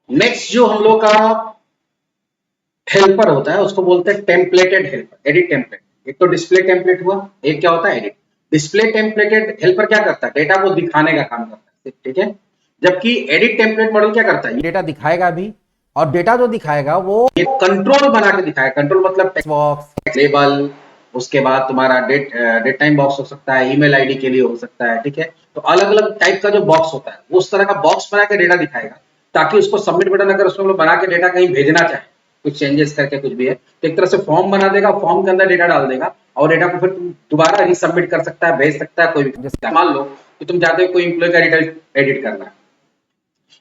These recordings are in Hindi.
नेक्स्ट जो हम लोग का हेल्पर होता है उसको बोलते हैं टेम्पलेटेड हेल्पर, एडिट टेम्पलेट। एक तो डिस्प्ले टेम्पलेट हुआ, एक क्या होता है एडिट। डिस्प्ले टेम्पलेटेड हेल्पर क्या करता है, डेटा को दिखाने का काम करता है, ठीक है। जबकि एडिट टेम्पलेट मॉडल क्या करता है, डेटा दिखाएगा भी, और डेटा जो दिखाएगा वो ये कंट्रोल बना के दिखाएगा। कंट्रोल मतलब टेक्स्ट बॉक्स, लेबल, उसके बाद तुम्हारा डेट टाइम बॉक्स हो सकता है, ईमेल आईडी के लिए हो सकता है, ठीक है। तो अलग अलग टाइप का जो बॉक्स होता है वो उस तरह का बॉक्स बना के डेटा दिखाएगा, ताकि उसको सबमिट बटन अगर उसमें लोग बना के डेटा कहीं भेजना चाहे, कुछ चेंजेस करके कुछ भी है, तो एक तरह से फॉर्म बना देगा, फॉर्म के अंदर डेटा डाल देगा और डेटा को फिर तुम दोबारा रीसबमिट कर सकता है, भेज सकता है कोई भी। मान लो कि तुम चाहते हो कोई इंप्लॉय का डेटा एडिट करना है,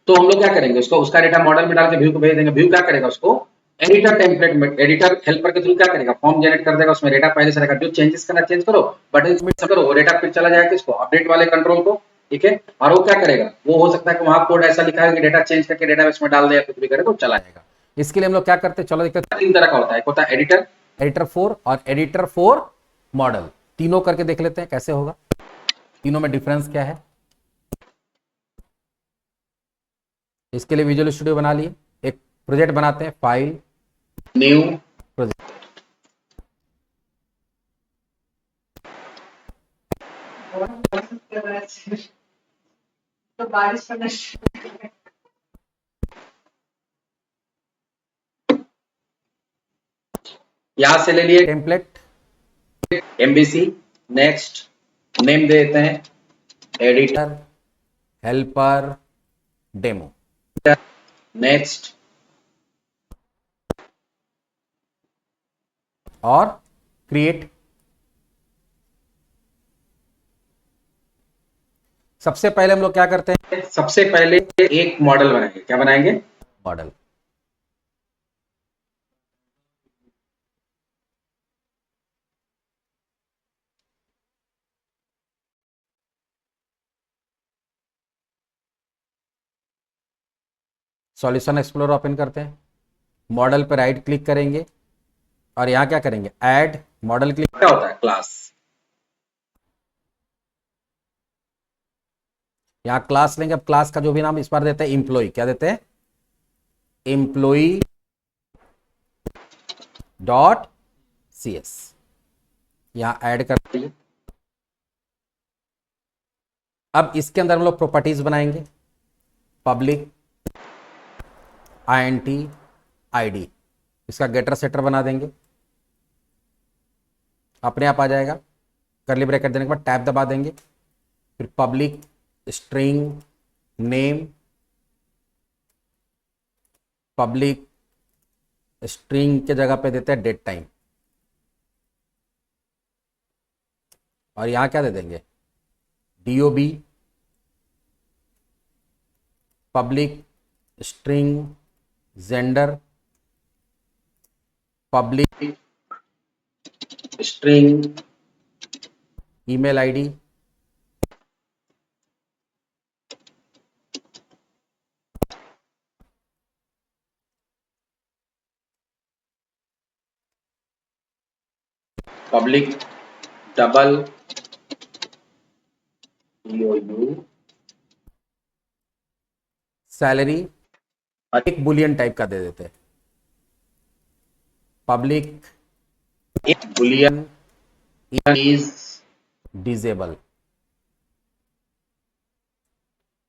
तो हम लोग क्या करेंगे, उसको उसका डेटा मॉडल में डाल के व्यू को भेज देंगे। व्यू क्या करेगा, उसको एडिटर टेम्पलेट में, एडिटर हेल्पर के थ्रू क्या करेगा, फॉर्म जनरेट कर देगा, उसमें डेटा पहले से रहेगा, जो चेंजेस करना चेंज करो, बटन करो, वो डेटा फिर चला जाएगा किसको, अपडेट वाले कंट्रोल को, ठीक है। और वो क्या करेगा, वो हो सकता है कि वहां कोड ऐसा लिखा है कि डेटा चेंज करके डेटाबेस में डाल दे या कुछ भी करे तो चला जाएगा। इसके लिए हम लोग क्या करते हैं, चलो देखते हैं। तीन तरह का होता है, एक होता है एडिटर, एडिटर 4 और एडिटर 4 मॉडल, तीनों करके देख लेते हैं कैसे होगा, तीनों में डिफरेंस क्या है। इसके लिए विजुअल स्टूडियो बना लिए, एक प्रोजेक्ट बनाते हैं, फाइल न्यू, प्रोजेक्ट। तो बारिश पड़ना यहां से ले लिए टेम्पलेट, एमबीसी। नेक्स्ट नेम दे देते हैं एडिटर। Helper, demo. नेक्स्ट और क्रिएट। सबसे पहले हम लोग क्या करते हैं, सबसे पहले एक मॉडल बनाएंगे, क्या बनाएंगे, मॉडल। सॉल्यूशन एक्सप्लोरर ओपन करते हैं, मॉडल पर राइट क्लिक करेंगे और यहां क्या करेंगे, ऐड मॉडल क्लिक। क्या होता है क्लास, यहां क्लास लेंगे, अब क्लास का जो भी नाम इस बार देते हैं एम्प्लॉय, क्या देते हैं, एम्प्लॉय डॉट सी एस, यहां ऐड कर। अब इसके अंदर हम लोग प्रॉपर्टीज बनाएंगे, पब्लिक INT ID, इसका गेटर सेटर बना देंगे, अपने आप आ जाएगा। करली ब्रैकेट देने के बाद टैब दबा देंगे, फिर public string name, public string के जगह पे देते हैं डेट टाइम, और यहां क्या दे देंगे, DOB public string gender, public string email ID, public double U salary, एक बुलियन टाइप का दे देते हैं, पब्लिक एक बुलियन इज डिजेबल,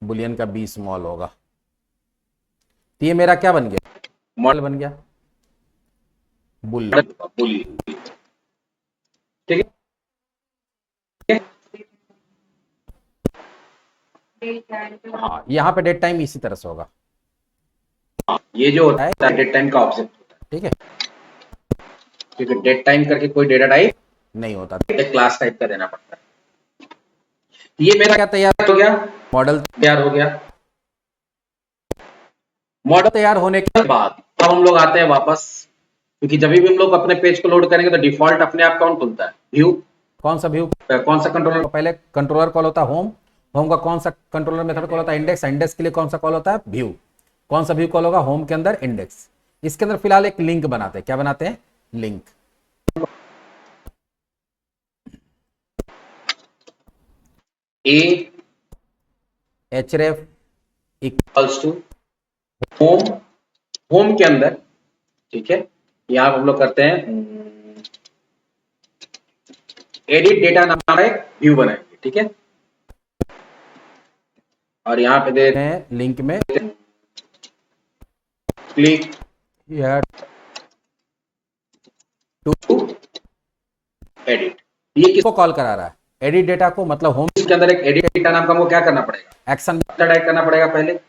बुलियन का 20 स्मॉल होगा। तो ये मेरा क्या बन गया, मॉडल बन गया, बुल। बुली, ठीक है। हाँ, यहाँ पे डेट टाइम इसी तरह से होगा, ये जो होता है डेट टाइम का ऑब्जेक्ट होता ठीक है, है, क्योंकि डेट टाइम करके कोई डेटा टाइप नहीं होता। एक क्लास टाइप का देना पड़ता है। ये मेरा क्या तैयार हो गया, मॉडल, तैयार हो गया। मॉडल तैयार होने के के बाद अब हम लोग आते हैं वापस, क्योंकि जब भी हम लोग अपने पेज को लोड करेंगे तो डिफॉल्ट अपने आप कौन खुलता है, व्यू। कौन सा व्यू, कौन सा कंट्रोलर, तो पहले कंट्रोलर कॉल होता है होम, होम का कौन सा कंट्रोलर मेथड कॉल होता है इंडेक्स, इंडेक्स के लिए कौन सा कॉल होता है व्यू, कौन सा व्यू कॉल होगा होम के अंदर इंडेक्स। इसके अंदर फिलहाल एक लिंक बनाते हैं, क्या बनाते हैं, link. A href equals to home, home के अंदर, ठीक है, यहां हम लोग करते हैं एडिट डेटा नाम का एक व्यू बनाएंगे, ठीक है, और यहां पे दे लिंक में क्लिक टू एडिट, ये किसको कॉल करा रहा है? एडिट डेटा को, मतलब होम के अंदर एक एडिट डेटा नाम का हमको क्या करना पड़ेगा, एक्शन टाइप करना पड़ेगा पहले।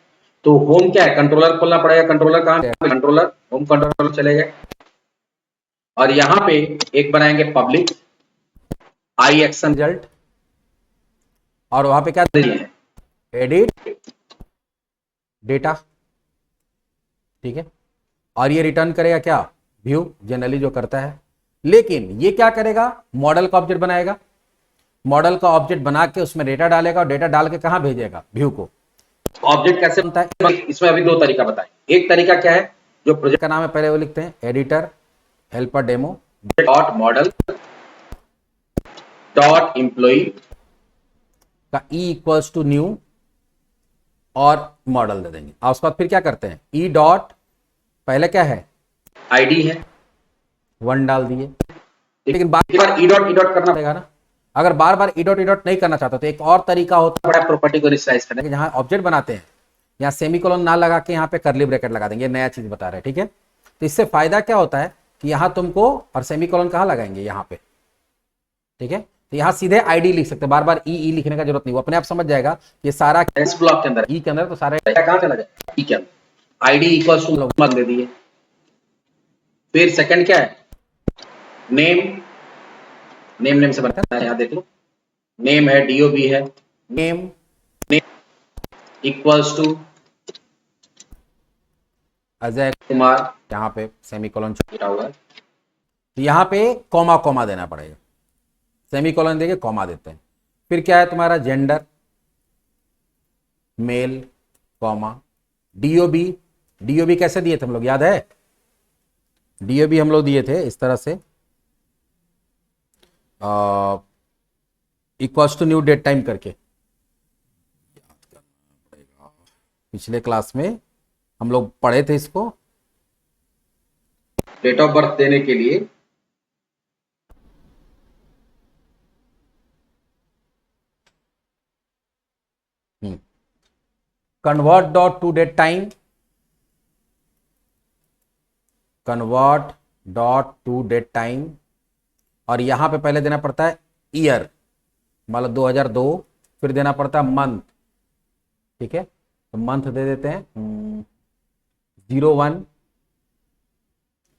तो होम क्या है, कंट्रोलर खोलना पड़ेगा, कंट्रोलर कहां, कंट्रोलर, होम कंट्रोलर चले गए, और यहां पे एक बनाएंगे पब्लिक आई एक्शन रिजल्ट, और वहां पे क्या है, एडिट डेटा, ठीक है, और ये रिटर्न करेगा क्या, व्यू, जनरली जो करता है। लेकिन ये क्या करेगा, मॉडल का ऑब्जेक्ट बनाएगा, मॉडल का ऑब्जेक्ट बना के उसमें डेटा डालेगा, और डेटा डाल के कहां भेजेगा, व्यू को। ऑब्जेक्ट कैसे बनता है, इसमें अभी दो तरीका बताएं। एक तरीका क्या है, जो प्रोजेक्ट का नाम है, पहले वो लिखते हैं editor helper demo dot model dot employ का ई इक्वल्स टू न्यू और मॉडल दे देंगे, और उसके बाद फिर क्या करते हैं, ई डॉट, पहले क्या है, आईडी है, 1 डाल दिए। लेकिन बार ई डॉट करना पड़ेगा ना, अगर बार बार ई डॉट नहीं करना चाहते तो एक और तरीका होता पड़ा प्रॉपर्टी को रिसाइज करने है, जहां ऑब्जेक्ट बनाते हैं यहाँ सेमीकोलन ना लगा के यहाँ पे करली ब्रैकेट लगा देंगे, नया चीज बता रहे हैं, ठीक है। तो इससे फायदा क्या होता है कि यहाँ तुमको, और सेमीकोलन कहाँ लगाएंगे, यहाँ पे, ठीक है। तो यहाँ सीधे आईडी लिख सकते हैं, बार बार ई लिखने का जरूरत नहीं, वो अपने आप समझ जाएगा कि सारा इस ब्लॉक के अंदर, ई के अंदर, तो सारे कहां चला जाएगा, ई के अंदर, आईडी इक्वल्स टू मान दे दिए। फिर सेकंड क्या है, नेम, नेम से बनता है, यहां देख लो, नेम है, डीओबी है, name equals to Ajay Kumar, यहाँ पे सेमीकोलन, लिखा हुआ है, तो यहाँ पे कॉमा कॉमा देना पड़ेगा, सेमीकोलन देके कॉमा देते हैं। फिर क्या है तुम्हारा, gender, male, comma, DOB, DOB कैसे दिए थे हम लोग, याद है, डीओबी हम लोग दिए थे इस तरह से, equals to new date time करके, पिछले क्लास में हम लोग पढ़े थे इसको, डेट ऑफ बर्थ देने के लिए convert dot to date time, convert dot to date time, और यहां पे पहले देना पड़ता है ईयर, मतलब 2002, फिर देना पड़ता है मंथ, ठीक है, तो मंथ दे देते हैं 01,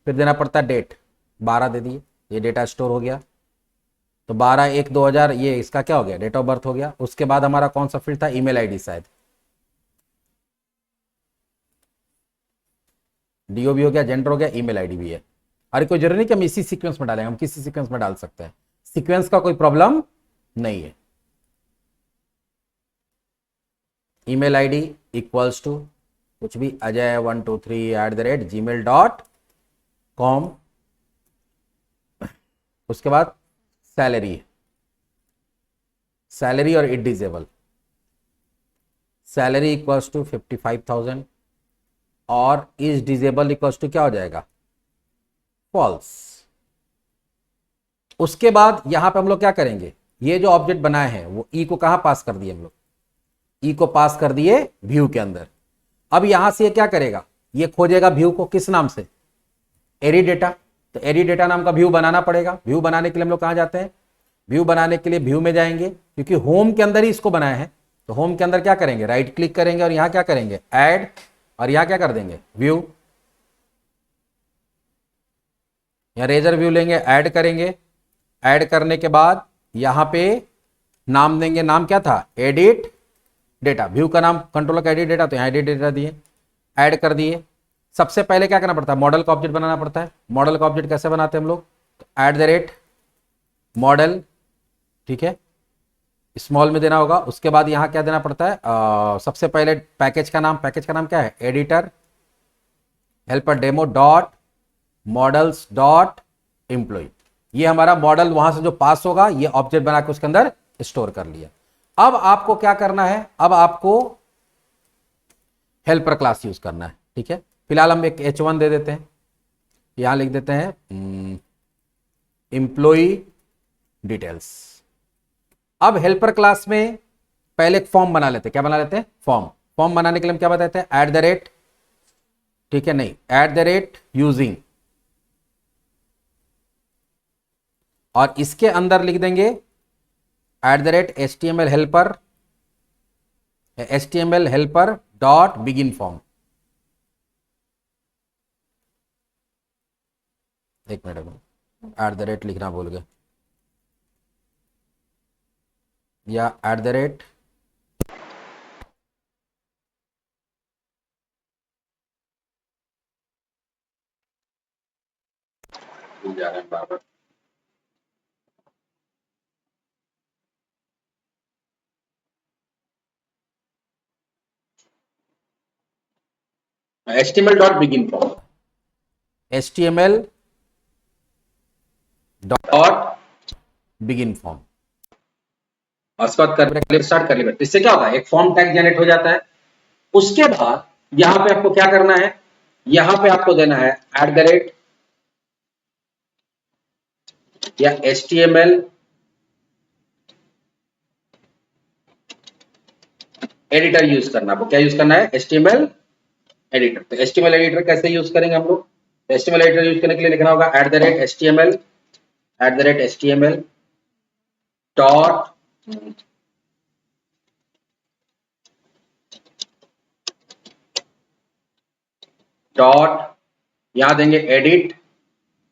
फिर देना पड़ता है डेट, 12 दे दिए, ये डेटा स्टोर हो गया, तो 12/1/2000, ये इसका क्या हो गया, डेट ऑफ बर्थ हो गया। उसके बाद हमारा कौन सा फील्ड था, ईमेल आईडी, शायद डीओबी हो गया, जेंडर हो गया, ईमेल आईडी भी है। अरे कोई जरूरी नहीं कि हम इसी सीक्वेंस में डालें, हम किसी सीक्वेंस में डाल सकते हैं, सीक्वेंस का कोई प्रॉब्लम नहीं है। ईमेल आईडी इक्वल्स टू कुछ भी, ajay123@gmail.com, उसके बाद सैलरी है, सैलरी और it disable, salary equals to 55,000, और इज डिजेबल इक्वल्स टू क्या हो जाएगा, फॉल्स। उसके बाद यहां पे हम लोग क्या करेंगे, ये जो ऑब्जेक्ट बनाए हैं वो ई को कहां पास कर दिए हम लोग, ई को पास कर दिए व्यू के अंदर। अब यहां से ये क्या करेगा, ये खोजेगा व्यू को, किस नाम से, एरी डेटा, तो एरी डेटा नाम का व्यू बनाना पड़ेगा। व्यू बनाने के लिए हम लोग कहां जाते हैं, व्यू बनाने के लिए व्यू में जाएंगे, क्योंकि होम के अंदर ही इसको बनाया है, तो होम के अंदर क्या करेंगे, राइट क्लिक करेंगे, और यहां क्या करेंगे, ऐड, और यहां क्या कर देंगे, व्यू, यहां रेजर व्यू लेंगे, ऐड करेंगे, ऐड करने के बाद यहां पे नाम देंगे, नाम क्या था, एडिट डेटा, व्यू का नाम कंट्रोलर का एडिट डेटा, तो यहां एडिट डेटा दिए, ऐड कर दिए। सबसे पहले क्या करना पड़ता है, मॉडल का ऑब्जेक्ट बनाना पड़ता है। मॉडल का ऑब्जेक्ट कैसे बनाते हैं हम लोग, तो @मॉडल, ठीक है, स्मॉल में देना होगा। उसके बाद यहां क्या देना पड़ता है, सबसे पहले पैकेज का नाम, पैकेज का नाम क्या है, editor helper demo dot models dot employ, ये हमारा मॉडल वहां से जो पास होगा, ये ऑब्जेक्ट बना के उसके अंदर स्टोर कर लिया। अब आपको क्या करना है, अब आपको हेल्पर क्लास यूज करना है, ठीक है, फिलहाल हम एक H1 दे देते हैं, यहां लिख देते हैं एम्प्लॉई डिटेल्स। अब हेल्पर क्लास में पहले एक फॉर्म बना लेते हैं। क्या बना लेते हैं? फॉर्म बनाने के लिए हम क्या बताते हैं? एट द रेट, ठीक है, नहीं, एट द रेट यूजिंग, और इसके अंदर लिख देंगे at the rate HTML helper dot begin form. एक मिनट, एट द रेट लिखना भूल गए, या एट द रेट भूल जा रहे हैं बार बार। HTML dot begin form, HTML dot begin form. और उसके बाद कर स्टार्ट कर लिया। इससे क्या होगा? एक फॉर्म टैग जनरेट हो जाता है। उसके बाद यहां पे आपको क्या करना है? यहां पे आपको देना है एट द रेट या HTML एडिटर यूज करना। आपको क्या यूज करना है? HTML editor. तो HTML एडिटर कैसे यूज करेंगे हम लोग? तो HTML एडिटर यूज करने के लिए लिखना होगा at the rate HTML dot यहां देंगे एडिट।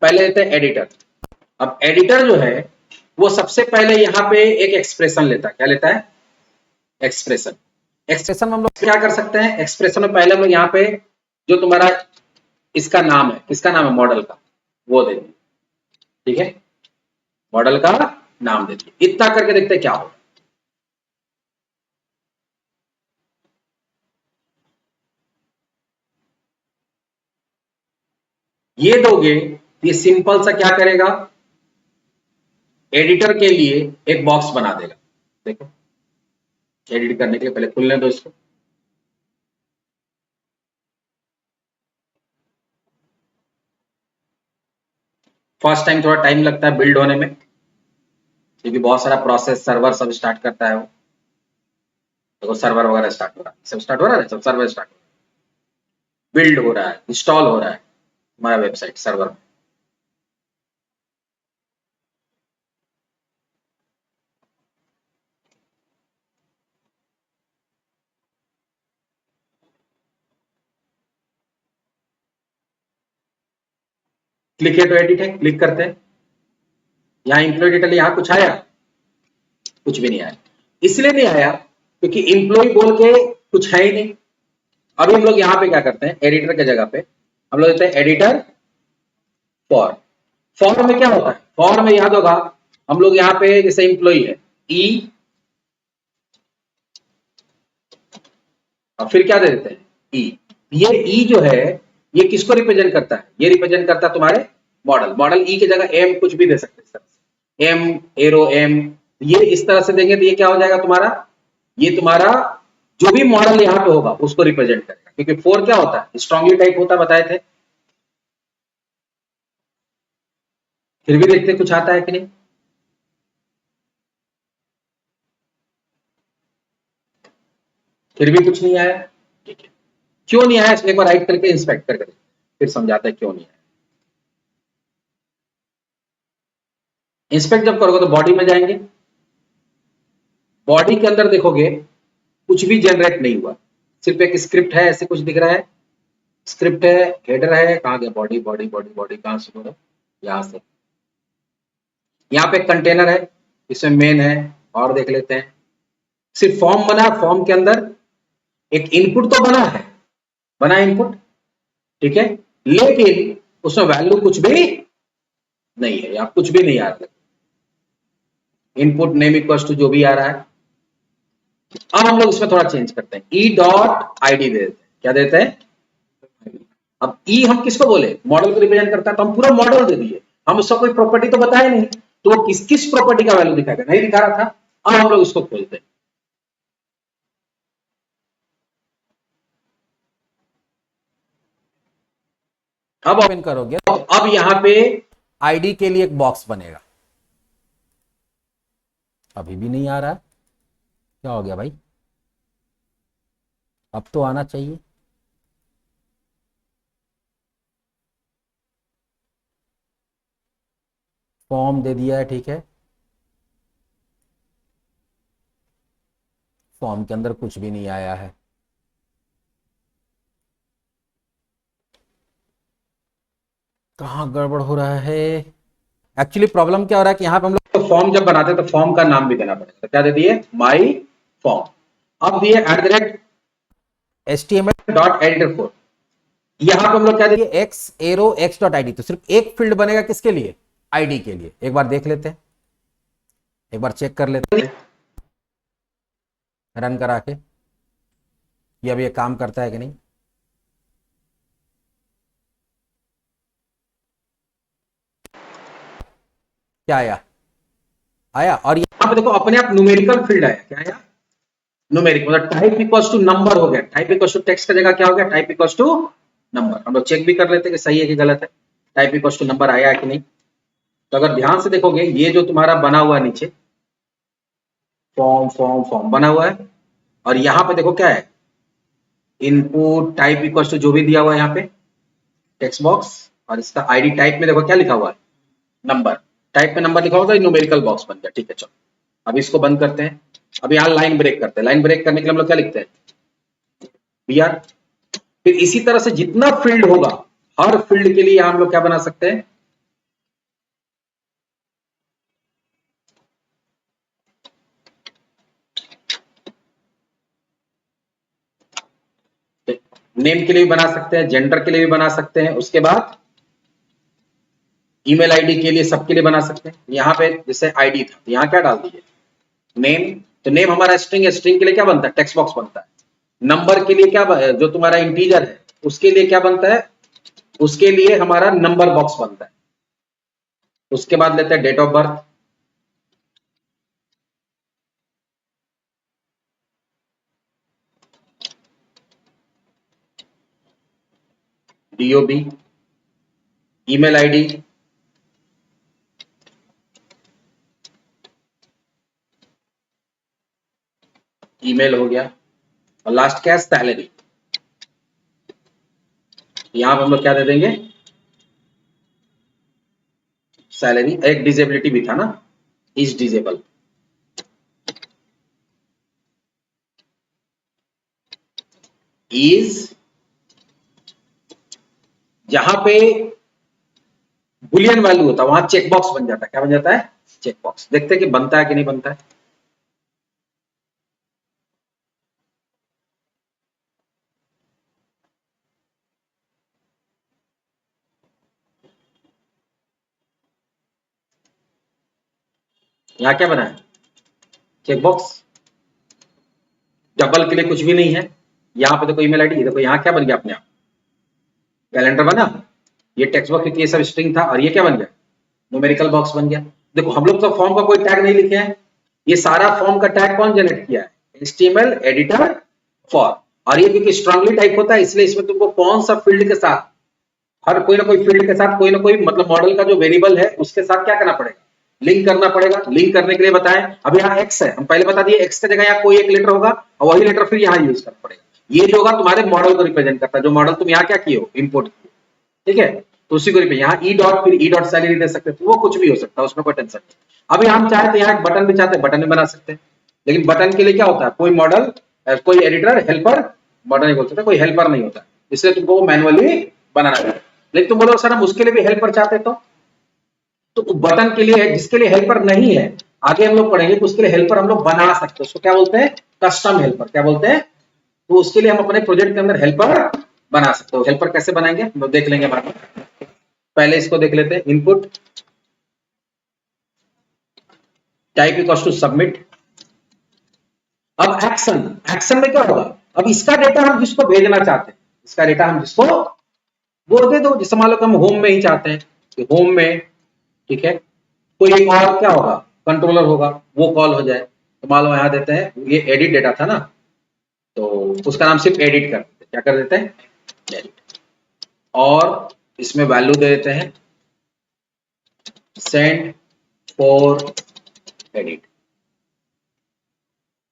पहले देते हैं एडिटर। अब एडिटर जो है वो सबसे पहले यहां पे एक एक्सप्रेशन लेता है। क्या लेता है? एक्सप्रेशन। एक्सप्रेशन में हम लोग क्या कर सकते हैं? एक्सप्रेशन में पहले हम लोग यहाँ पे जो तुम्हारा इसका नाम है, किसका नाम है? मॉडल का, वो दे दिए। ठीक है, मॉडल का नाम दे दिए। इतना करके देखते हैं क्या होगा। ये दोगे, ये सिंपल सा क्या करेगा? एडिटर के लिए एक बॉक्स बना देगा। देखो, एडिट करने के लिए पहले खुलने दो इसको। फर्स्ट टाइम थोड़ा टाइम लगता है बिल्ड होने में, क्योंकि बहुत सारा प्रोसेस सर्वर सब स्टार्ट करता है वो। देखो सर्वर वगैरह स्टार्ट हो रहा है, सब स्टार्ट हो रहा है, सब सर्वर स्टार्ट हो रहा है, बिल्ड हो रहा है, इंस्टॉल हो रहा है हमारा वेबसाइट सर्वर में। क्लिक है तो एडिट है, क्लिक करते हैं। यहाँ इंप्लॉय डिटेल, यहाँ कुछ आया? कुछ भी नहीं आया। इसलिए नहीं आया क्योंकि इंप्लॉय बोल के कुछ है ही नहीं। अभी हम लोग यहाँ पे क्या करते हैं? एडिटर की जगह पे हम लोग देते हैं एडिटर फॉर। फॉर में क्या होता है? फॉर में याद होगा, हम लोग यहाँ पे जैसे इंप्लॉय है ई, और फिर क्या दे देते हैं? ई। ये ई जो है ये किसको रिप्रेजेंट करता है? ये रिप्रेजेंट करता है तुम्हारे मॉडल ई की जगह एम कुछ भी दे सकते हैं, इस तरह से एम, एरो एम। ये इस तरह से देंगे तो ये क्या हो जाएगा तुम्हारा? ये तुम्हारा जो भी मॉडल यहाँ पे होगा उसको रिप्रेजेंट करेगा। क्योंकि फोर क्या होता है? स्ट्रांगली टाइप होता है, बताए थे। फिर भी देखते कुछ आता है कि नहीं। फिर भी कुछ नहीं आया। ठीक है, क्यों नहीं आया? इसमें एक बार राइट करके इंस्पेक्ट करके फिर समझाता है क्यों नहीं आया। इंस्पेक्ट जब करोगे तो बॉडी में जाएंगे। बॉडी के अंदर देखोगे कुछ भी जनरेट नहीं हुआ, सिर्फ एक स्क्रिप्ट है, ऐसे कुछ दिख रहा है। स्क्रिप्ट है, हेडर है, कहां गया? बॉडी बॉडी बॉडी बॉडी कहां से बोलो? यहां से। यहाँ पे कंटेनर है, इसमें मेन है, और देख लेते हैं। सिर्फ फॉर्म बना, फॉर्म के अंदर एक इनपुट तो बना है, बना इनपुट, ठीक है, लेकिन उसमें वैल्यू कुछ भी नहीं है, या कुछ भी नहीं आ रहा। इनपुट नेम इक्वल टू जो भी आ रहा है। अब हम लोग इसमें थोड़ा चेंज करते हैं, ई डॉट आईडी दे देते हैं। क्या देते हैं? अब ई हम किसको बोले? मॉडल को रिप्रेजेंट करता है, तो हम पूरा मॉडल दे दिए। हम उसका कोई प्रॉपर्टी तो बताया नहीं, तो वो किस किस प्रॉपर्टी का वैल्यू दिखाएगा? नहीं दिखा रहा था। अब हम लोग इसको खोलते हैं। अब ओपन करोगे तो अब यहां पे आईडी के लिए एक बॉक्स बनेगा। अभी भी नहीं आ रहा, क्या हो गया भाई? अब तो आना चाहिए। फॉर्म दे दिया है, ठीक है। फॉर्म के अंदर कुछ भी नहीं आया है। कहाँ गड़बड़ हो रहा है? एक्चुअली प्रॉब्लम क्या हो रहा है कि यहाँ पे हम लोग तो फॉर्म जब बनाते हैं तो फॉर्म का नाम भी देना पड़ेगा। तो क्या दे दिए? My form. अब दिए HTML.editor4, यहां पे हम लोग क्या दिए? X arrow x dot ID. तो सिर्फ एक फील्ड बनेगा किसके लिए? आईडी के लिए। एक बार देख लेते हैं, एक बार चेक कर लेते हैं रन करा के, ये अब ये काम करता है कि नहीं। क्या आया? आया। और यहां पे देखो अपने आप न्यूमेरिकल फील्ड आया। क्या आया? न्यूमेरिक, मतलब टाइप इक्वल्स टू नंबर हो गया। टाइप इक्वल्स टू टेक्स्ट का जगह क्या हो गया? Type equals to number. हम लोग चेक भी कर लेते हैं कि सही है कि गलत है, टाइप इक्वल्स टू नंबर आया है कि नहीं। तो अगर ध्यान से देखोगे, ये जो तुम्हारा बना हुआ है नीचे फॉर्म फॉर्म फॉर्म बना हुआ है, और यहां पे देखो क्या है? इनपुट टाइप इक्वल्स टू जो भी दिया हुआ है यहाँ पे टेक्स्ट बॉक्स, और इसका आईडी टाइप में देखो क्या लिखा हुआ है? नंबर। टाइप में नंबर लिखा होगा, न्यूमेरिकल बॉक्स बन गया। ठीक है, चलो अब इसको बंद करते हैं। अब यहाँ लाइन ब्रेक करते हैं। लाइन ब्रेक करने के लिए हम लोग क्या लिखते हैं? BR। फिर इसी तरह से जितना फील्ड होगा, हर फील्ड के लिए हम लोग क्या बना सकते हैं? नेम के लिए भी बना सकते हैं, जेंडर के लिए भी बना सकते हैं, उसके बाद ईमेल आईडी के लिए, सबके लिए बना सकते हैं। यहां पे जैसे आईडी था, यहां क्या डाल दीजिए? नेम। तो नेम हमारा स्ट्रिंग है, स्ट्रिंग के लिए क्या बनता है? टेक्स्ट बॉक्स बनता है। नंबर के लिए क्या, जो तुम्हारा इंटीजर है उसके लिए क्या बनता है? उसके लिए हमारा नंबर बॉक्स बनता है। उसके बाद लेते हैं date of birth. DOB। Email ID, email हो गया, और लास्ट क्या है? सैलरी। यहां पे हम लोग क्या दे देंगे? सैलरी। एक डिजेबिलिटी भी था ना, इज डिजेबल। इज, जहां पे बुलियन वैल्यू होता है वहां चेक बॉक्स बन जाता है। क्या बन जाता है? Check box. देखते हैं कि बनता है कि नहीं बनता है। यहां क्या बना है? Check box. डबल के लिए कुछ भी नहीं है। यहां पे देखो ईमेल आईडी, देखो यहां क्या बन गया अपने आप? कैलेंडर बना। ये टेक्स्ट बॉक्स, क्योंकि ये सब स्ट्रिंग था, और ये क्या बन गया? न्यूमेरिकल बॉक्स बन गया। देखो हम लोग तो फॉर्म का कोई टैग नहीं लिखे हैं, ये सारा फॉर्म का टैग कौन जनरेट किया है? HTML editor for. और ये क्योंकि स्ट्रांगली टाइप होता है, इसलिए इसमें तुमको कौन सा फील्ड के साथ, हर कोई ना कोई फील्ड के साथ कोई ना कोई, मतलब मॉडल का जो वेरिएबल है उसके साथ क्या करना पड़ेगा? लिंक करना पड़ेगा। लिंक करने के लिए बताएं, अब यहाँ x है, हम पहले बता दिए x की जगह यहाँ कोई एक लेटर होगा, और वही लेटर फिर यहाँ यूज करना पड़ेगा। ये जो होगा तुम्हारे मॉडल को रिप्रेजेंट करता है, जो मॉडल तुम यहाँ क्या किए हो? इंपोर्ट किए। ठीक है, तो उसी को रिप्रेजेंट, यहाँ ई डॉट, फिर ई डॉट सैलरी दे सकते हो, वो कुछ भी हो सकता है, उसमें कोई टेंशन नहीं। अभी हम चाहे तो यहाँ एक बटन भी चाहते हैं, बटन भी बना सकते हैं। लेकिन बटन के लिए क्या होता है? कोई मॉडल, कोई एडिटर, हेल्पर, बटन ही बोल सकते हैं, कोई हेल्पर नहीं होता, इसलिए तुमको वो मैनुअली बनाना पड़ेगा। लेकिन तुम बोलो सर हम उसके लिए भी हेल्पर चाहते, तो बटन के लिए, जिसके लिए हेल्पर नहीं है, आगे हम लोग पढ़ेंगे तो उसके लिए हेल्पर हम लोग बना सकते हैं। उसको क्या बोलते हैं? Custom helper. क्या बोलते हैं? तो उसके लिए हम अपने प्रोजेक्ट के अंदर हेल्पर बना सकते हो। हेल्पर कैसे बनाएंगे हम लोग देख लेंगे बाद में, पहले इसको देख लेते हैं। Input type equals to submit. अब एक्शन, एक्शन में क्या होगा? अब इसका डेटा हम जिसको भेजना चाहते हैं, इसका डेटा हम जिसको, वो दे दो। जैसे मान लो कि हम होम में ही चाहते हैं कि होम में, ठीक है, कोई एक और क्या होगा? कंट्रोलर होगा, वो कॉल हो जाए। तो मान लो यहां देते हैं, ये एडिट डेटा था ना, तो उसका नाम सिर्फ एडिट कर देते हैं। क्या कर देते हैं? एडिट। और इसमें वैल्यू दे देते हैं सेंड फॉर एडिट।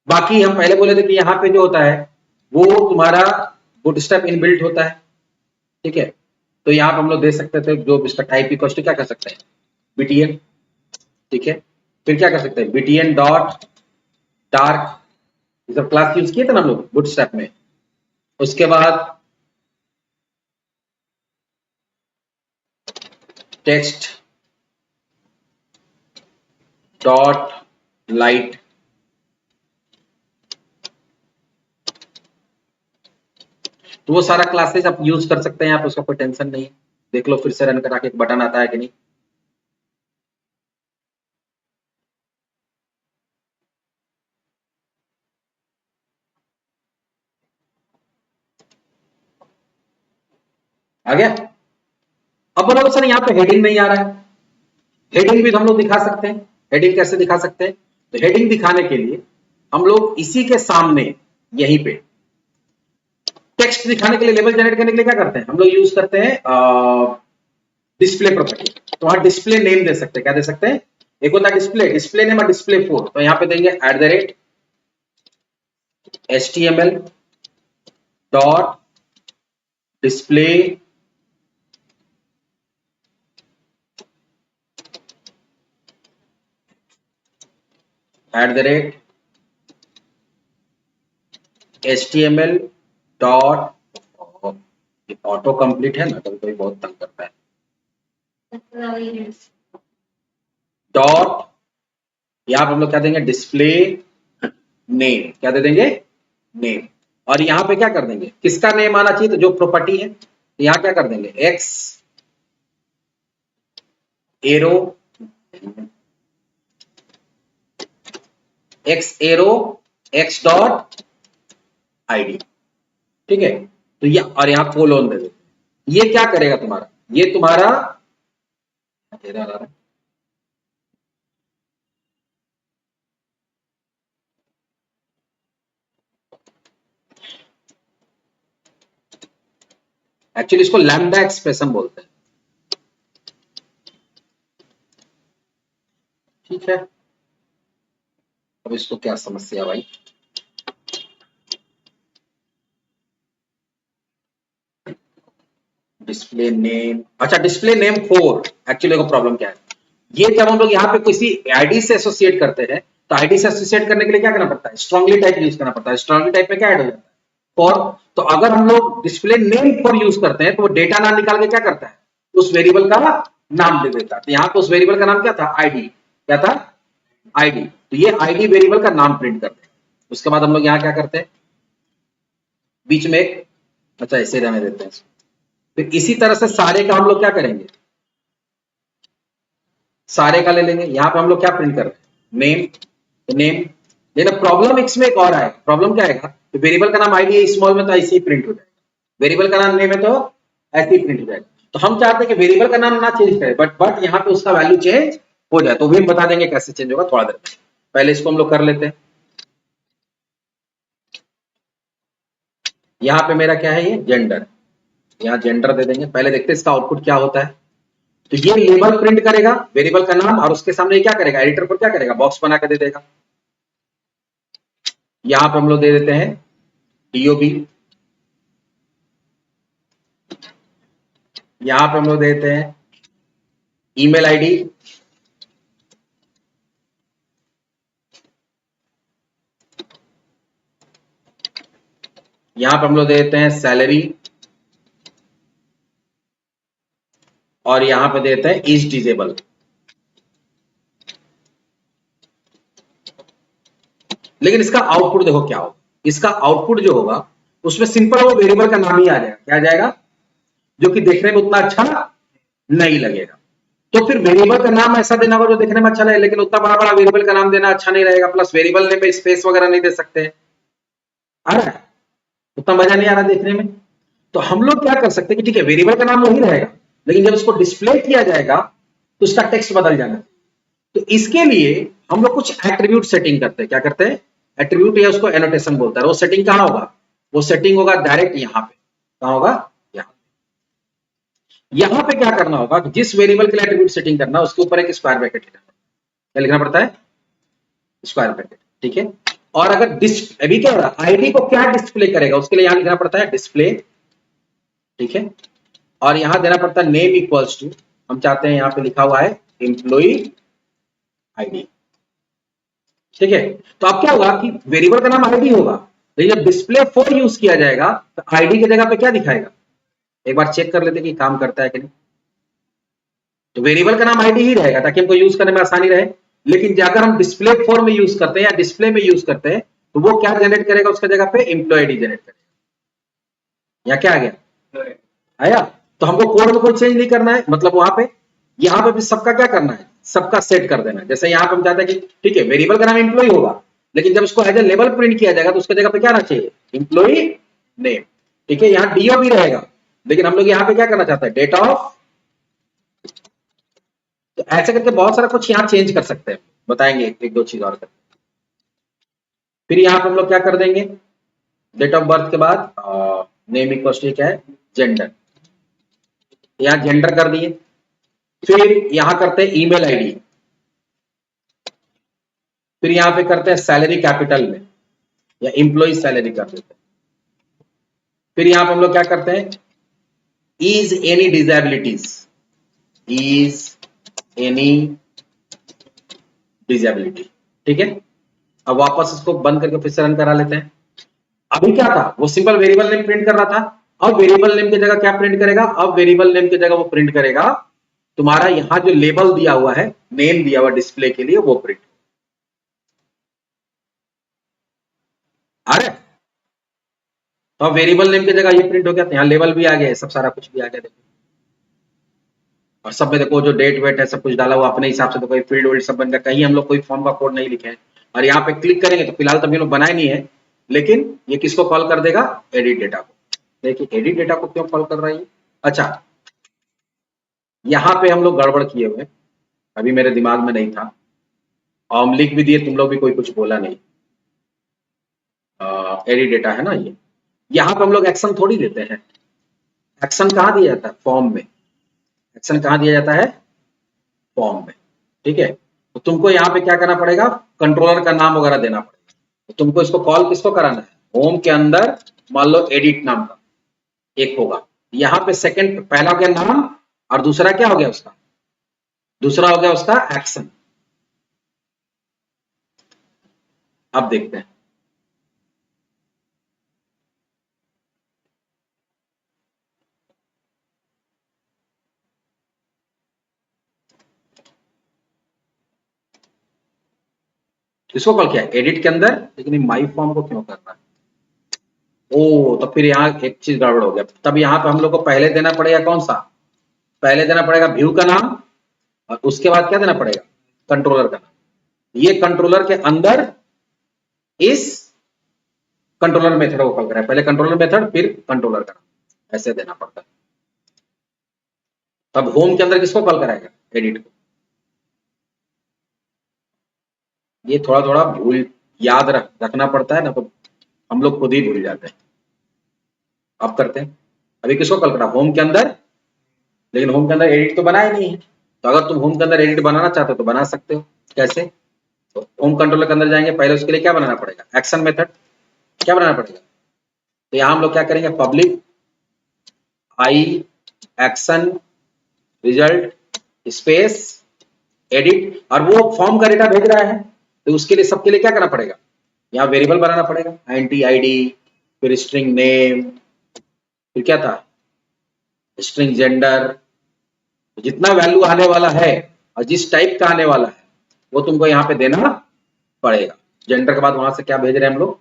बाकी हम पहले बोले थे कि यहाँ पे जो होता है वो तुम्हारा बूटस्ट्रैप इनबिल्ट होता है, ठीक है। तो यहाँ पे हम लोग दे सकते थे जो इसका टाइप इक्वल टू क्या कर सकते हैं btn, ठीक है। फिर क्या कर सकते हैं btn डॉट डार्क, ये सब क्लास यूज किए थे ना हम लोग बूटस्ट्रैप में। उसके बाद टेक्स्ट डॉट लाइट, तो वो सारा क्लासेस आप यूज कर सकते हैं, आप उसका कोई टेंशन नहीं है। देख लो फिर से रन करा के एक बटन आता है कि नहीं। आ गया। अब बोलो सर यहाँ पे हेडिंग नहीं आ रहा है, हेडिंग भी हम लोग दिखा सकते हैं। हेडिंग कैसे दिखा सकते हैं, तो हेडिंग दिखाने के लिए हम लोग इसी के सामने यहीं पे टेक्स्ट दिखाने के लिए, लेबल जनरेट करने के लिए क्या करते हैं हम लोग यूज करते हैं डिस्प्ले प्रॉपर्टी। तो वहां डिस्प्ले नेम दे सकते हैं, क्या दे सकते हैं, एक होता है डिस्प्ले नेम और डिस्प्ले 4। तो यहाँ पे देंगे @HTML dot display @HTML dot, auto complete है ना कभी कभी बहुत तंग करता है, डॉट यहाँ पे हम लोग क्या देंगे डिस्प्ले नेम, क्या दे देंगे नेम। और यहाँ पे क्या कर देंगे किसका नेम आना चाहिए, तो जो प्रॉपर्टी है, तो यहाँ क्या कर देंगे x arrow x dot ID, ठीक है। तो ये और यहाँ कोलोन दे देते, ये क्या करेगा तुम्हारा, ये तुम्हारा एक्चुअली इसको लैम्डा एक्सप्रेशन बोलते हैं, ठीक है। अब इसको क्या समस्या भाई, डिस्प्ले नेम, अच्छा डिस्प्ले नेम 4 एक्चुअली को प्रॉब्लम क्या है, ये जब हम लोग यहाँ पे किसी आईडी से एसोसिएट करते हैं, तो आईडी से एसोसिएट करने के लिए क्या करना पड़ता है, स्ट्रांगली टाइप यूज करना पड़ता है। स्ट्रांगली टाइप में क्या ऐड हो जाता है फॉर। तो अगर हम लोग डिस्प्ले नेम फॉर यूज करते हैं तो वो डेटा नाम निकाल के क्या करता है उस वेरिएबल का नाम दे देता है। तो यहाँ पे उस वेरिएबल का नाम क्या था आईडी, क्या था आईडी। तो ये आईडी वेरिएबल का नाम प्रिंट करते हैं। उसके बाद हम लोग यहाँ क्या करते हैं बीच में एक, अच्छा इसे रहने देते हैं। फिर इसी तरह से सारे का हम लोग क्या करेंगे, सारे का ले लेंगे। यहाँ पे हम लोग क्या प्रिंट कर रहे हैं नेम, नेम। लेकिन प्रॉब्लम इसमें एक और आएगा, प्रॉब्लम क्या आएगा, तो वेरिएबल का नाम आईडी है स्मॉल में तो ऐसे ही प्रिंट हो जाएगा, वेरिएबल का नाम नेम है तो ऐसे ही प्रिंट हो जाएगा। तो हम चाहते हैं कि वेरिएबल का नाम ना चेंज करें, बट यहाँ पे उसका वैल्यू चेंज हो जाए, तो भी हम बता देंगे कैसे चेंज होगा थोड़ा देर में। पहले इसको हम लोग कर लेते हैं। यहाँ पे मेरा क्या है ये जेंडर, यहाँ जेंडर दे देंगे। पहले देखते हैं इसका आउटपुट क्या होता है। तो ये लेबल प्रिंट करेगा वेरिएबल का नाम, और उसके सामने क्या करेगा एडिटर पर क्या करेगा बॉक्स बना कर दे देगा। यहाँ पे हम लोग दे देते हैं DOB, यहाँ पे हम लोग दे देते हैं ईमेल आईडी, यहाँ पे हम लोग दे देते हैं सैलरी, और यहाँ पे देते हैं इज डिजेबल। लेकिन इसका आउटपुट देखो क्या होगा, इसका आउटपुट जो होगा उसमें सिंपल वो वेरिएबल का नाम ही आ जाएगा, क्या आ जाएगा, जो कि देखने में उतना अच्छा नहीं लगेगा। तो फिर वेरिएबल का नाम ऐसा देना होगा जो देखने में अच्छा लगे, लेकिन उतना बड़ा बड़ा वेरिएबल का नाम देना अच्छा नहीं रहेगा। प्लस वेरिएबल नेम में स्पेस वगैरह नहीं दे सकते, आ रहा है, उतना मजा नहीं आ रहा देखने में। तो हम लोग क्या कर सकते हैं कि ठीक है वेरिएबल का नाम वही रहेगा, लेकिन जब उसको डिस्प्ले किया जाएगा तो उसका टेक्स्ट बदल जाना। तो इसके लिए हम लोग कुछ एट्रीब्यूट सेटिंग करते हैं, क्या करते हैं एट्रीब्यूट, या उसको एनोटेशन बोलता है। वो सेटिंग कहां होगा, वो सेटिंग होगा डायरेक्ट यहाँ पे, कहां होगा यहाँ। यहां पे क्या करना होगा, जिस वेरिएबल के लिए एट्रीब्यूट सेटिंग करना है उसके ऊपर एक स्क्वायर ब्रैकेट लिखना पड़ता है। क्या लिखना पड़ता है? स्क्वायर ब्रैकेट, ठीक है। और अगर अभी क्या हो रहा है, आईडी को क्या डिस्प्ले करेगा उसके लिए यहां लिखना पड़ता है डिस्प्ले, ठीक है। और यहां देना पड़ता है नेम इक्वल्स टू, हम चाहते हैं यहां पे लिखा हुआ है एम्प्लॉई आईडी, ठीक है। तो अब क्या होगा कि वेरिएबल का नाम आईडी होगा, लेकिन जब डिस्प्ले फॉर यूज किया जाएगा तो आईडी की जगह पे क्या दिखाएगा, एक बार चेक कर लेते कि काम करता है कि नहीं। तो वेरिएबल का नाम आईडी ही रहेगा ताकि हमको यूज करने में आसानी रहे, लेकिन अगर हम डिस्प्ले फॉर में यूज करते हैं या डिस्प्ले में यूज करते हैं तो वो क्या जनरेट करेगा उसका जगह पे एम्प्लॉय आईडी जनरेट करेगा। या क्या आ गया, आया। तो हमको कोड में कोई चेंज नहीं करना है, मतलब वहां पे यहां पे भी सबका क्या करना है, सबका सेट कर देना है। जैसे यहां पे हम चाहते हैं कि ठीक है वेरिएबल का नाम एम्प्लॉय होगा, लेकिन जब उसको एज ए लेवल प्रिंट किया जाएगा तो उसकी जगह पे क्या आना चाहिए, एम्प्लॉय नेम, ठीक है। यहाँ डीओ भी रहेगा, लेकिन हम लोग यहाँ पे क्या करना चाहते हैं, डेट ऑफ। तो ऐसे करके बहुत सारा कुछ यहाँ चेंज कर सकते हैं, बताएंगे एक दो चीज और करके। फिर यहाँ पे हम लोग क्या कर देंगे, डेट ऑफ बर्थ के बाद नेम इक्वल टू क्या है, जेंडर, यहाँ जेंडर कर दिए। फिर यहां करते हैं ईमेल आईडी, फिर यहां पे करते हैं सैलरी कैपिटल में या एम्प्लॉय सैलरी कर देते हैं। फिर यहां पे हम लोग क्या करते हैं, is any disabilities, is any disability, ठीक है। अब वापस इसको बंद करके फिर से रन करा लेते हैं। अभी क्या था, वो सिंपल वेरिएबल नेम प्रिंट कर रहा था, अब वेरिएबल नेम की जगह क्या प्रिंट करेगा, अब वेरिएबल नेम की जगह वो प्रिंट करेगा तुम्हारा यहां जो लेबल दिया हुआ है, नेम दिया हुआ डिस्प्ले के लिए, वो प्रिंट। अरे तो वेरिएबल नेम की जगह ये प्रिंट हो गया, तो यहाँ लेवल भी आ गया, सब सारा कुछ भी आ गया देखो। और सब में देखो जो डेट वेट है सब कुछ डाला हुआ अपने हिसाब से, तो कोई फील्ड वर्ड सब बन गया, कहीं हम लोग कोई फॉर्म का कोड नहीं लिखे हैं। और यहाँ पे क्लिक करेंगे तो फिलहाल तो हम लोग बनाए नहीं है, लेकिन ये किसको कॉल कर देगा, एडिट डेटा को। देखिए एडिट डेटा को क्यों कॉल कर रहा है। अच्छा यहाँ पे हम लोग गड़बड़ किए हुए, अभी मेरे दिमाग में नहीं था, और हम लिख भी दिए, तुम लोग भी कोई कुछ बोला नहीं। एडिट डेटा है ना ये, यहाँ पे हम लोग एक्शन थोड़ी देते हैं, एक्शन कहाँ दिया जाता है, फॉर्म में। एक्शन कहाँ दिया जाता है, फॉर्म में, ठीक है। तो तुमको यहाँ पे क्या करना पड़ेगा, कंट्रोलर का नाम वगैरह देना पड़ेगा। तो तुमको इसको कॉल किसको कराना है, होम के अंदर मान लो एडिट नाम का एक होगा, यहाँ पे सेकंड, पहला हो गया नाम और दूसरा क्या हो गया उसका, दूसरा हो गया उसका एक्शन। अब देखते हैं, किसको कॉल किया, एडिट के अंदर, लेकिन माई फॉर्म को क्यों करना है। ओ तो फिर यहाँ एक चीज गड़बड़ हो गया, तब यहाँ पे हम लोग को पहले देना पड़ेगा कौन सा, पहले देना पड़ेगा व्यू का नाम, और उसके बाद क्या देना पड़ेगा, कंट्रोलर का नाम। ये कंट्रोलर के अंदर इस कंट्रोलर मेथड को कॉल करें, पहले कंट्रोलर मेथड फिर कंट्रोलर का नाम, ऐसे देना पड़ता है। तब होम के अंदर किसको कॉल कराएगा, एडिट को। ये थोड़ा थोड़ा भूल याद रखना पड़ता है ना, तो हम लोग खुद ही भूल जाते हैं। अब करते हैं, अभी किसको कॉल करा, होम के अंदर, लेकिन होम के अंदर एडिट तो बना ही नहीं है। तो अगर तुम होम के अंदर एडिट बनाना चाहते हो तो बना सकते हो, कैसे, तो होम कंट्रोलर के अंदर जाएंगे, पहले उसके लिए क्या बनाना पड़ेगा, एक्शन मेथड, क्या बनाना पड़ेगा। तो यहां हम लोग क्या करेंगे, पब्लिक आई एक्शन रिजल्ट स्पेस एडिट, और वो फॉर्म का डेटा भेज रहा है, तो उसके लिए सबके लिए क्या करना पड़ेगा, यहाँ वेरिएबल बनाना पड़ेगा, एंटी आईडी, फिर स्ट्रिंग नेम, फिर क्या था, स्ट्रिंग जेंडर, जितना वैल्यू आने वाला है और जिस टाइप का आने वाला है वो तुमको यहाँ पे देना पड़ेगा। जेंडर के बाद वहां से क्या भेज रहे हैं हम लोग,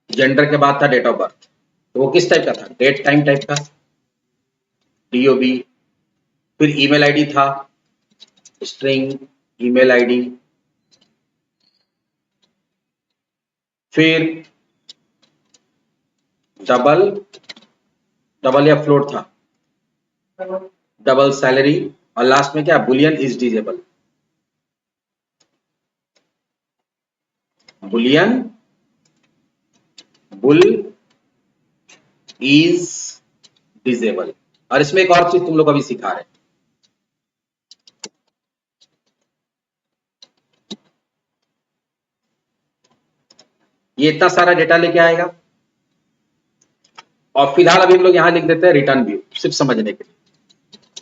जेंडर के बाद था डेट ऑफ बर्थ, तो वो किस टाइप का था, डेट टाइम टाइप का, डीओबी। फिर ईमेल आईडी था, स्ट्रिंग ईमेल आईडी। फिर डबल, डबल या फ्लोट था, डबल सैलरी, और लास्ट में क्या, Boolean is disable, Boolean bull is disable. और इसमें एक और चीज तुम लोग अभी सिखा रहे हैं, ये इतना सारा डेटा लेके आएगा और फिलहाल अभी हम लोग यहां लिख देते हैं रिटर्न व्यू, सिर्फ समझने के लिए।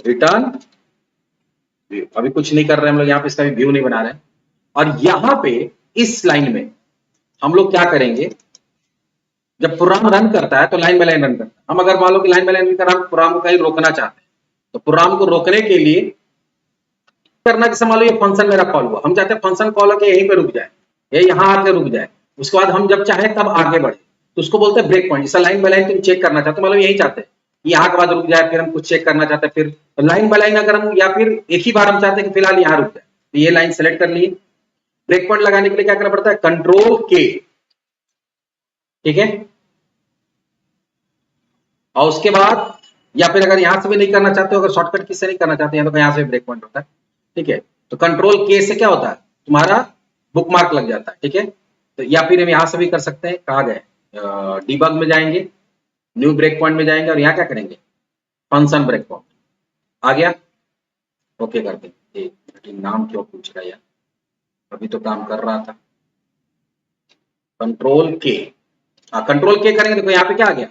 रिटर्न व्यू अभी कुछ नहीं कर रहे हैं हम लोग यहाँ पे, इसका भी व्यू नहीं बना रहे हैं। और यहां पे इस लाइन में हम लोग क्या करेंगे, जब प्रोग्राम रन करता है तो लाइन बाय लाइन रन करता है। हम अगर मान लो कि लाइन बाय लाइन कर हम प्रोग्राम को कहीं रोकना चाहते हैं, तो प्रोग्राम को रोकने के लिए करना कि मान लो ये फंक्शन मेरा कॉल हुआ, हम चाहते हैं फंक्शन कॉल होकर यहीं पे रुक जाए, ये यहां आके रुक जाए, उसके बाद हम जब चाहे तब आगे बढ़े, तो उसको बोलते हैं ब्रेक पॉइंट। जैसा लाइन बाय लाइन तुम चेक करना चाहते हो, मतलब यही चाहते हैं यहाँ के बाद रुक जाए, फिर हम कुछ चेक करना चाहते हैं, फिर लाइन बाय लाइन अगर हम, या फिर एक ही बार हम चाहते हैं कि फिलहाल यहाँ रुक जाए, तो ये लाइन सेलेक्ट कर ली। ब्रेक पॉइंट लगाने के लिए क्या करना पड़ता है, कंट्रोल के, ठीक है। और उसके बाद या फिर अगर यहां से भी नहीं करना चाहते हो, अगर शॉर्टकट की से नहीं करना चाहते हैं तो यहां से ब्रेक पॉइंट होता है, ठीक है। तो कंट्रोल के से क्या होता है, तुम्हारा बुकमार्क लग जाता है, ठीक है। तो या फिर हम यहां से भी कर सकते हैं, कहा गए डीबग में जाएंगे, न्यू ब्रेक पॉइंट में जाएंगे और यहां क्या करेंगे, फंक्शन ब्रेक पॉइंट आ गया, ओके कर देंगे। नाम क्यों पूछ रहा है यार, अभी तो काम कर रहा था। कंट्रोल के, कंट्रोल के करेंगे, देखो यहाँ पे क्या आ गया,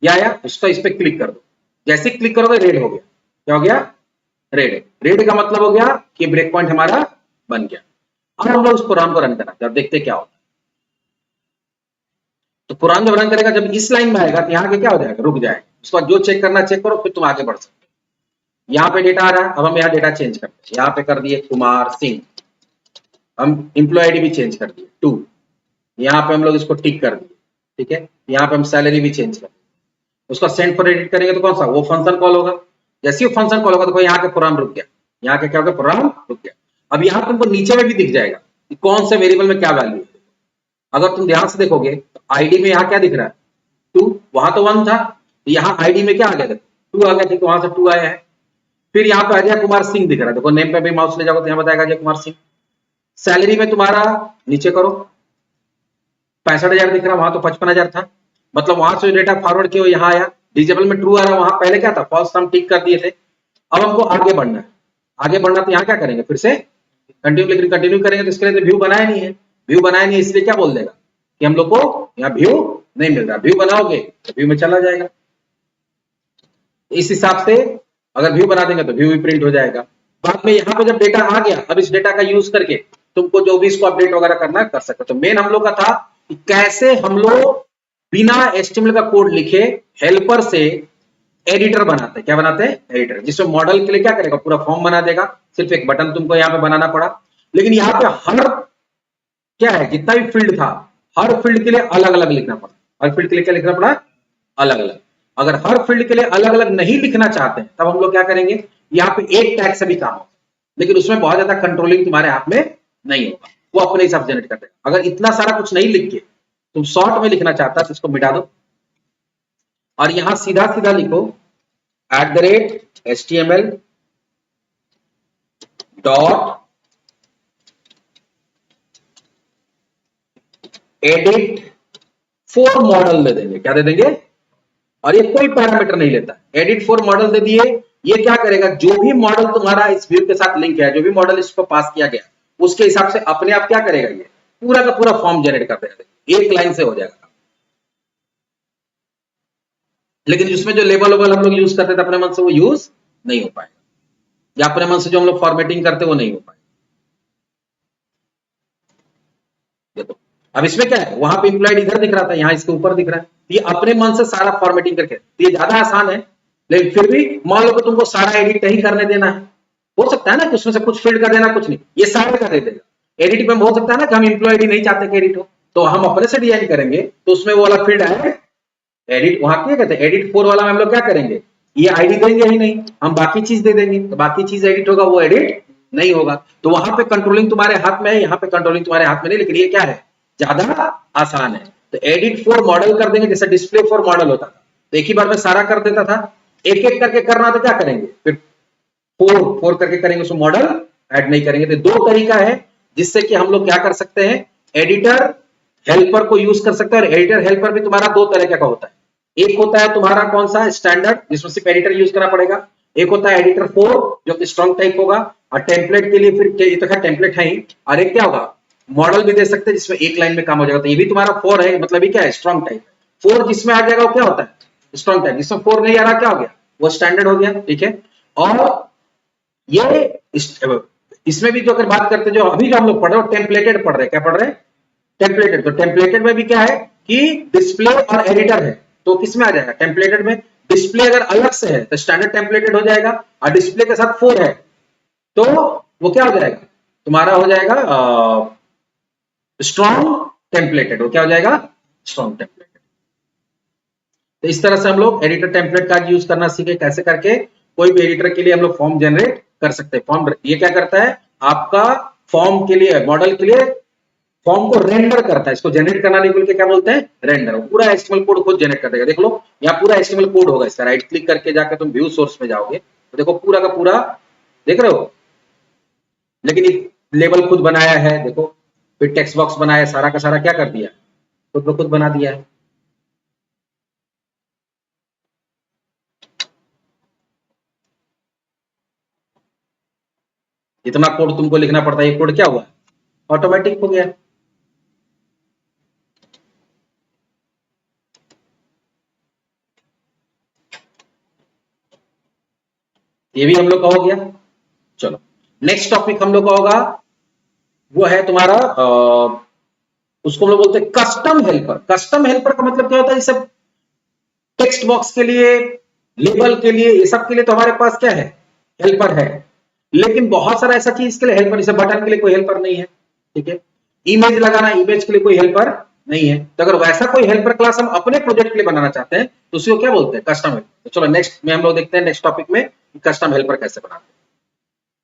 या आया, उसका इस पे क्लिक कर दो, जैसे क्लिक करोगे रेड हो गया, क्या हो गया, रेड। रेड का मतलब हो गया कि ब्रेक पॉइंट हमारा बन गया। अब हम लोग उस प्रोग्राम को रन करना है, देखते क्या होता है। तो प्रोग्राम जब रन करेगा, जब इस लाइन में आएगा तो यहाँ के क्या हो जाएगा, रुक जाएगा। उसके बाद जो चेक करना चेक करो, फिर तुम आगे बढ़ सकते हो। यहाँ पे डेटा आ रहा है, अब हम यहाँ डेटा चेंज करते हैं, यहाँ पे कर दिए कुमार सिंह, हम एम्प्लॉय आईडी भी चेंज कर दिए 2, यहाँ पे हम लोग इसको टिक कर दिए, ठीक है। यहाँ पे हम सैलरी भी चेंज कर, उसका सेंड फॉर एडिट करेंगे तो कौन सा, वो फंक्शन कॉल होगा। जैसे ही फंक्शन कॉल होगा तो यहाँ के प्रोग्राम रुक गया, यहाँ के क्या होगा, प्रोग्राम रुक गया। अब यहाँ तुमको नीचे में भी दिख जाएगा कि कौन से वेरिएबल में क्या वैल्यू है। अगर तुम ध्यान से देखोगे तो आईडी में यहाँ क्या दिख रहा है, 2, वहां तो 1 था, यहाँ आईडी में क्या आ गया, 2 आ गया, ठीक है, वहां से 2 आया है। फिर यहाँ पे अजय कुमार सिंह दिख रहा है, देखो नेम पे भी माउस ले जाओगे तो यहाँ बताएगा अजय कुमार सिंह। सैलरी में तुम्हारा नीचे करो 65,000 दिख रहा, वहां तो 55,000 था, मतलब वहां से डेटा फॉरवर्ड किया यहाँ आया। डिजेबल में ट्रू आ रहा, वहां पहले क्या था, फॉल्स, हम टिक कर दिए थे। अब हमको आगे बढ़ना है, आगे बढ़ना तो यहाँ क्या करेंगे, फिर से कंटिन्यू, लेकिन कंटिन्यू करेंगे तो इसके लिए व्यू बनाया नहीं है, व्यू बनाया नहीं है, इसलिए क्या बोल देगा कि हम लोग को यहाँ व्यू नहीं मिल रहा। व्यू बनाओगे तो व्यू में चला जाएगा, इस हिसाब से अगर व्यू बना देंगे तो व्यू भी प्रिंट हो जाएगा। बाद में यहाँ पे जब डेटा आ गया, अब इस डेटा का यूज करके तुमको जो भी इसको अपडेट वगैरह करना है कर सकते। तो मेन हम लोग का था कि कैसे हम लोग बिना HTML का कोड लिखे हेल्पर से एडिटर बनाते हैं। क्या बनाते हैं, एडिटर, जिसमें मॉडल के लिए क्या करेगा, पूरा फॉर्म बना देगा। सिर्फ एक बटन तुमको यहाँ पे बनाना पड़ा, लेकिन यहाँ पे हर क्या है, जितना भी फील्ड था, हर फील्ड के लिए अलग अलग लिखना पड़ा। हर फील्ड के लिए क्या लिखना पड़ा, अलग अलग। अगर हर फील्ड के लिए अलग अलग नहीं लिखना चाहते हैं, तब हम लोग क्या करेंगे, यहाँ पे एक टैग से भी काम होगा, लेकिन उसमें बहुत ज्यादा कंट्रोलिंग तुम्हारे हाथ में नहीं होगा, वो अपने हिसाब से जनरेट कर देगा। अगर इतना सारा कुछ नहीं लिख के तुम शॉर्ट में लिखना चाहता है तो इसको मिटा दो और यहां सीधा सीधा लिखो @HTML dot edit for model दे देंगे। क्या दे देंगे, और ये कोई पैरामीटर नहीं लेता, एडिट फॉर मॉडल दे दिए। ये क्या करेगा, जो भी मॉडल तुम्हारा इस व्यू के साथ लिंक है, जो भी मॉडल इसको पास किया गया, उसके हिसाब से अपने आप क्या करेगा, ये पूरा का पूरा फॉर्म जनरेट कर देगा, एक लाइन से हो जाएगा। लेकिन जिसमें जो लेबल वेबल हम लोग यूज करते थे अपने मन से, वो यूज नहीं हो पाएगा, या अपने मन से जो हम लोग फॉर्मेटिंग करते वो नहीं हो पाएगा। देखो अब इसमें क्या है, वहां पे इंप्लॉयड इधर दिख रहा था, यहाँ इसके ऊपर दिख रहा है। ये अपने मन से सारा फॉर्मेटिंग करके, ये ज्यादा आसान है, लेकिन फिर भी मान लो कि तुमको सारा एडिट नहीं करने देना है, हो सकता है ना कि उसमें से कुछ फील्ड कर देना, कुछ नहीं, ये सारा कर देगा। एडिट में हो सकता है ना कि हम इंप्लॉयड नहीं चाहते कि एडिट हो, तो हम अपने से डिजाइन करेंगे, तो उसमें वो वाला फील्ड है एडिट, वहां क्या कहते हैं, एडिट फॉर वाला में हम लोग क्या करेंगे, ये आईडी देंगे ही नहीं, हम बाकी चीज दे देंगे, तो बाकी चीज एडिट होगा, वो एडिट नहीं होगा। तो वहां पे कंट्रोलिंग तुम्हारे हाथ में है, यहाँ पे कंट्रोलिंग तुम्हारे हाथ में नहीं, लेकिन ये क्या है, ज्यादा आसान है। तो एडिट फॉर मॉडल कर देंगे, जैसे डिस्प्ले फॉर मॉडल होता था, तो एक ही बार में सारा कर देता था। एक एक करके करना तो क्या करेंगे, फिर फोर करके करेंगे, उसमें मॉडल ऐड नहीं करेंगे। तो दो तरीका है जिससे कि हम लोग क्या कर सकते हैं, एडिटर हेल्पर को यूज कर सकते हैं। और एडिटर हेल्पर भी तुम्हारा दो तरह का होता है, एक होता है तुम्हारा कौन सा स्टैंडर्ड, जिसमें सिर्फ एडिटर यूज करना पड़ेगा। एक होता है एडिटर 4 जो कि स्ट्रॉन्ग टाइप होगा, और टेम्पलेट के लिए फिर ये तो खैर टेम्पलेट है ही, और एक क्या होगा, मॉडल भी दे सकते हैं जिसमें एक लाइन में काम हो जाएगा। तो ये भी तुम्हारा 4 है, मतलब ये क्या है, स्ट्रॉन्ग टाइप। 4 जिसमें आ जाएगा वो क्या होता है, स्ट्रॉन्ग टाइप। जिसमें 4 नहीं आ रहा क्या हो गया, वो स्टैंडर्ड हो गया, ठीक है। और ये इसमें भी जो अगर बात करते हैं, जो अभी जो हम लोग पढ़ रहे हैं टेम्पलेटेड पढ़ रहे हैं, क्या पढ़ रहे हैं, टेम्पलेटेड। तो टेम्पलेटेड में भी क्या है कि डिस्प्ले और एडिटर है, तो किसमें आ जाएगा, टेम्पलेटेड में। डिस्प्ले अगर अलग से है तो स्टैंडर्ड टेम्पलेटेड हो जाएगा, और डिस्प्ले के साथ 4 है तो वो क्या हो जाएगा, तुम्हारा हो जाएगा स्ट्रॉन्ग टेम्पलेटेड। वो क्या हो जाएगा, स्ट्रॉन्ग टेम्पलेटेड। तो इस तरह से हम लोग एडिटर टेम्पलेट का यूज करना सीखे, कैसे करके कोई भी एडिटर के लिए हम लोग फॉर्म जनरेट कर सकते हैं। फॉर्म ये क्या करता है, आपका फॉर्म के लिए, मॉडल के लिए फॉर्म को रेंडर करता है। इसको जनरेट करना नहीं बोल के क्या बोलते हैं, रेंडर। पूरा एचटीएमएल कोड खुद जनरेट कर देगा। देख लो यहाँ पूरा एचटीएमएल कोड होगा इसका। राइट क्लिक करके जाकर तुम व्यू सोर्स में जाओगे तो देखो पूरा का पूरा, देख रहे हो। लेकिन एक लेबल खुद बनाया है, देखो, फिर टेक्स्ट बॉक्स बनाया, सारा का सारा क्या कर दिया, खुद ब खुद बना दिया है। इतना कोड तुमको लिखना पड़ता है, ये कोड क्या हुआ, ऑटोमेटिक हो गया। ये भी हम लोग का हो गया। चलो नेक्स्ट टॉपिक हम लोग का होगा, वो है तुम्हारा उसको हम लोग बोलते हैं कस्टम हेल्पर। कस्टम हेल्पर का मतलब क्या होता है, ये सब टेक्स्ट बॉक्स के लिए, लेबल के लिए, ये सब के लिए तो हमारे पास क्या है, हेल्पर है। लेकिन बहुत सारा ऐसा चीज के लिए हेल्पर, जैसे बटन के लिए कोई हेल्पर नहीं है, ठीक है। इमेज लगाना, इमेज के लिए कोई हेल्पर नहीं है। तो अगर वैसा कोई हेल्पर क्लास हम अपने प्रोजेक्ट के लिए बनाना चाहते हैं तो उसको क्या बोलते हैं, कस्टम हेल्पर। तो चलो नेक्स्ट में हम लोग देखते हैं, नेक्स्ट टॉपिक में कस्टम हेल्पर कैसे बनाते हैं।